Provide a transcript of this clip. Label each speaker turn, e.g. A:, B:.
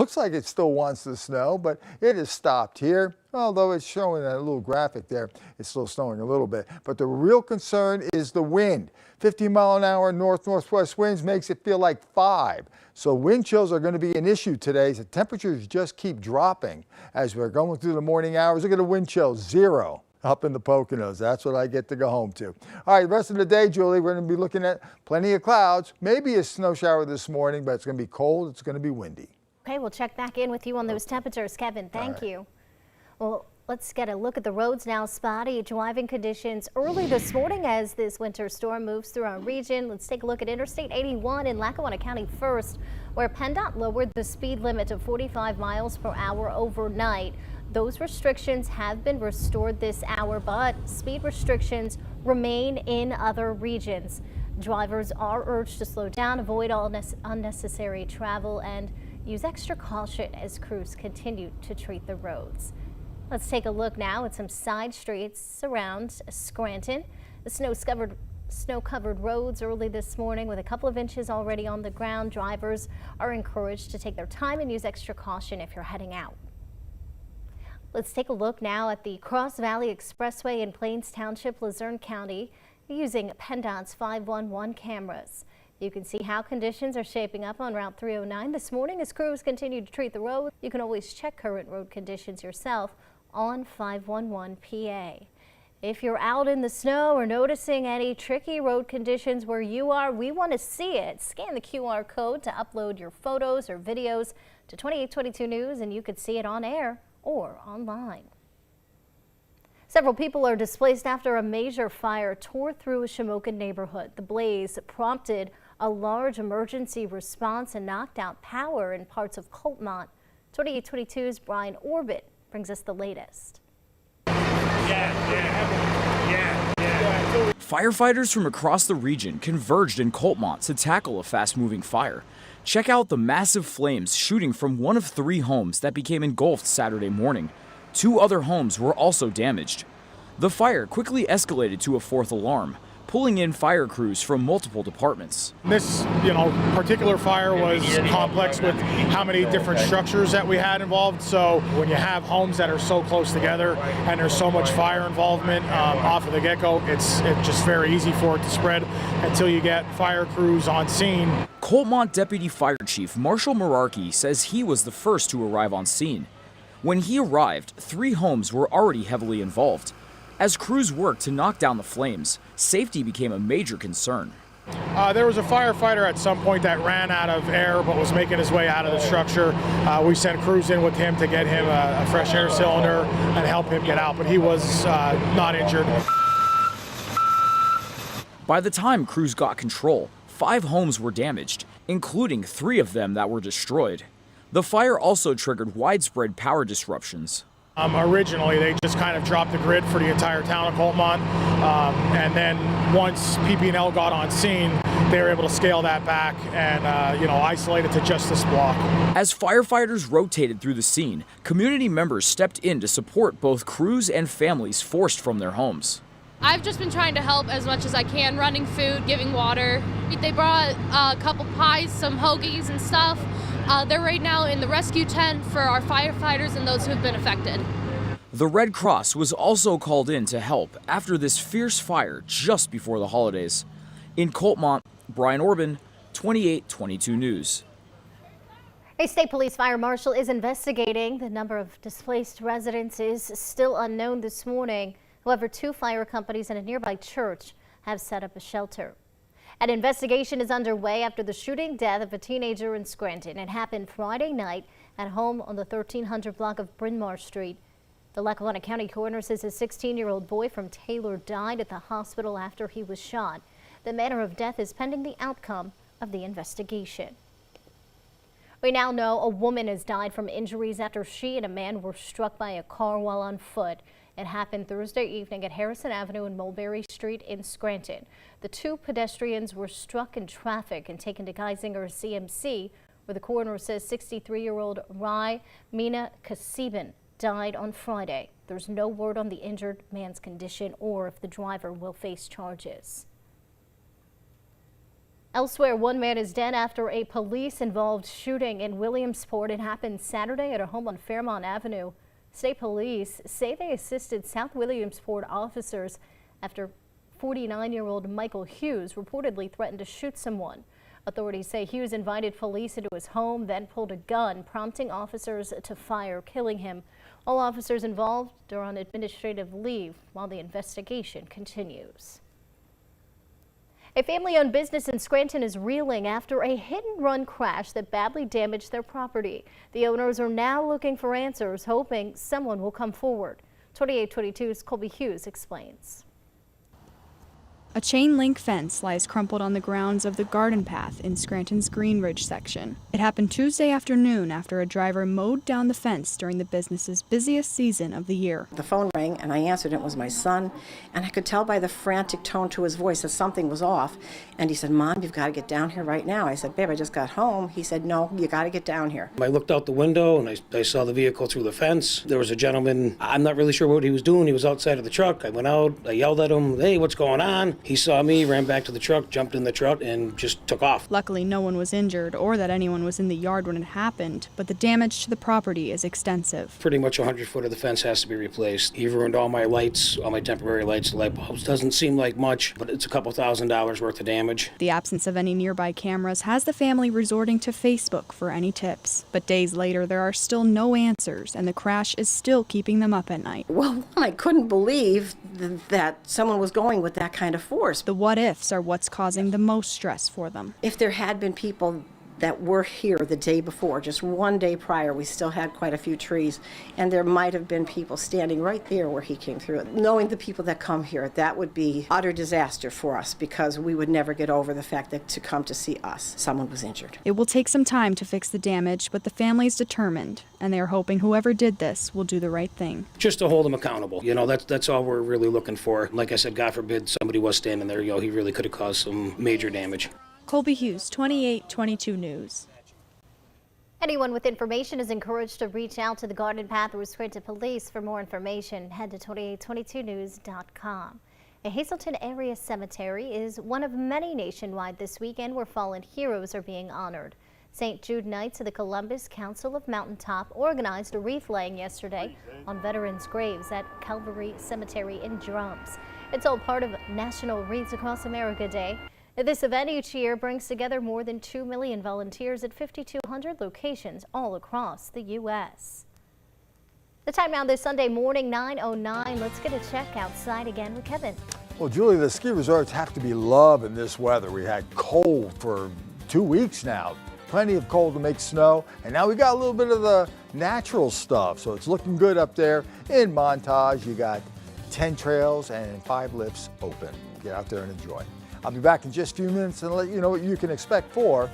A: looks like it still wants to snow, but it has stopped here. Although it's showing a little graphic there, it's still snowing a little bit. But the real concern is the wind. 50-mile-an-hour north-northwest winds makes it feel like 5. So wind chills are going to be an issue today. The temperatures just keep dropping as we're going through the morning hours. Look at the wind chill, 0 up in the Poconos. That's what I get to go home to. All right, the rest of the day, Julie, we're going to be looking at plenty of clouds. Maybe a snow shower this morning, but it's going to be cold. It's going to be windy.
B: Okay, we'll check back in with you on those temperatures, Kevin. Thank you. Well, let's get a look at the roads now. Spotty driving conditions early this morning as this winter storm moves through our region. Let's take a look at Interstate 81 in Lackawanna County first, where PennDOT lowered the speed limit to 45 miles per hour overnight. Those restrictions have been restored this hour, but speed restrictions remain in other regions. Drivers are urged to slow down, avoid all unnecessary travel, and use extra caution as crews continue to treat the roads. Let's take a look now at some side streets around Scranton. The snow-covered roads early this morning with a couple of inches already on the ground. Drivers are encouraged to take their time and use extra caution if you're heading out. Let's take a look now at the Cross Valley Expressway in Plains Township, Luzerne County, using PennDOT's 511 cameras. You can see how conditions are shaping up on Route 309 this morning as crews continue to treat the road. You can always check current road conditions yourself on 511 PA. If you're out in the snow or noticing any tricky road conditions where you are, we want to see it. Scan the QR code to upload your photos or videos to 2822 News, and you could see it on air or online. Several people are displaced after a major fire tore through a Shamokin neighborhood. The blaze prompted a large emergency response and knocked out power in parts of Coltmont. 2822's Brian Orbit brings us the latest.
C: Firefighters from across the region converged in Coltmont to tackle a fast-moving fire. Check out the massive flames shooting from one of 3 homes that became engulfed Saturday morning. 2 other homes were also damaged. The fire quickly escalated to a 4th alarm, pulling in fire crews from multiple departments.
D: This, particular fire was complex with how many different structures that we had involved. So when you have homes that are so close together and there's so much fire involvement off of the get-go, it's just very easy for it to spread until you get fire crews on scene.
C: Coltmont Deputy Fire Chief Marshall Merarkey says he was the first to arrive on scene. When he arrived, 3 homes were already heavily involved. As crews worked to knock down the flames, safety became a major concern.
D: There was a firefighter at some point that ran out of air but was making his way out of the structure. We sent crews in with him to get him a fresh air cylinder and help him get out, but he was not injured.
C: By the time crews got control, 5 homes were damaged, including 3 of them that were destroyed. The fire also triggered widespread power disruptions.
D: Originally, they just kind of dropped the grid for the entire town of Coltmont, and then once PP&L got on scene, they were able to scale that back and isolate it to just this block.
C: As firefighters rotated through the scene, community members stepped in to support both crews and families forced from their homes.
E: I've just been trying to help as much as I can, running food, giving water. They brought a couple pies, some hoagies and stuff. They're right now in the rescue tent for our firefighters and those who have been affected.
C: The Red Cross was also called in to help after this fierce fire just before the holidays. In Coltmont, Brian Orban, 2822 News.
B: A state police fire marshal is investigating. The number of displaced residents is still unknown this morning. However, 2 fire companies and a nearby church have set up a shelter. An investigation is underway after the shooting death of a teenager in Scranton. It happened Friday night at home on the 1300 block of Bryn Mawr Street. The Lackawanna County coroner says a 16-year-old boy from Taylor died at the hospital after he was shot. The manner of death is pending the outcome of the investigation. We now know a woman has died from injuries after she and a man were struck by a car while on foot. It happened Thursday evening at Harrison Avenue and Mulberry Street in Scranton. The 2 pedestrians were struck in traffic and taken to Geisinger CMC, where the coroner says 63-year-old Rai Mina Kasiban died on Friday. There's no word on the injured man's condition or if the driver will face charges. Elsewhere, one man is dead after a police-involved shooting in Williamsport. It happened Saturday at a home on Fairmont Avenue. State police say they assisted South Williamsport officers after 49-year-old Michael Hughes reportedly threatened to shoot someone. Authorities say Hughes invited police into his home, then pulled a gun, prompting officers to fire, killing him. All officers involved are on administrative leave while the investigation continues. A family-owned business in Scranton is reeling after a hit-and-run crash that badly damaged their property. The owners are now looking for answers, hoping someone will come forward. 2822's Colby Hughes explains.
F: A chain-link fence lies crumpled on the grounds of the garden path in Scranton's Greenridge section. It happened Tuesday afternoon after a driver mowed down the fence during the business's busiest season of the year.
G: The phone rang and I answered. It was my son, and I could tell by the frantic tone to his voice that something was off. And he said, "Mom, you've got to get down here right now." I said, "Babe, I just got home." He said, "No, you got to get down here."
H: I looked out the window and I saw the vehicle through the fence. There was a gentleman, I'm not really sure what he was doing. He was outside of the truck. I went out, I yelled at him, "Hey, what's going on?" He saw me, ran back to the truck, jumped in the truck, and just took off.
F: Luckily, no one was injured or that anyone was in the yard when it happened, but the damage to the property is extensive.
H: Pretty much 100 foot of the fence has to be replaced. He ruined all my lights, all my temporary lights, the light bulbs. Doesn't seem like much, but it's a couple $1,000s worth of damage.
F: The absence of any nearby cameras has the family resorting to Facebook for any tips. But days later, there are still no answers, and the crash is still keeping them up at night.
G: Well, I couldn't believe that someone was going with that kind of force.
F: The what-ifs are what's causing the most stress for them.
G: If there had been people that were here the day before, just one day prior, we still had quite a few trees, and there might have been people standing right there where he came through. Knowing the people that come here, that would be utter disaster for us, because we would never get over the fact that to come to see us, someone was injured.
F: It will take some time to fix the damage, but the family's determined, and they are hoping whoever did this will do the right thing.
H: Just to hold them accountable. You know, that's all we're really looking for. Like I said, God forbid somebody was standing there, he really could have caused some major damage.
F: Colby Hughes, 2822 News.
B: Anyone with information is encouraged to reach out to the Garden Path or Scranton Police. For more information, head to 2822news.com. A Hazleton area cemetery is one of many nationwide this weekend where fallen heroes are being honored. St. Jude Knights of the Columbus Council of Mountaintop organized a wreath laying yesterday on veterans' graves at Calvary Cemetery in Drums. It's all part of National Wreaths Across America Day. This event each year brings together more than 2 million volunteers at 5,200 locations all across the U.S. The time now this Sunday morning, 9:09. Let's get a check outside again with Kevin.
A: Well, Julie, the ski resorts have to be loving this weather. We had cold for 2 weeks now. Plenty of cold to make snow, and now we got a little bit of the natural stuff, so it's looking good up there in Montage. You got 10 trails and 5 lifts open. Get out there and enjoy. I'll be back in just a few minutes and let you know what you can expect for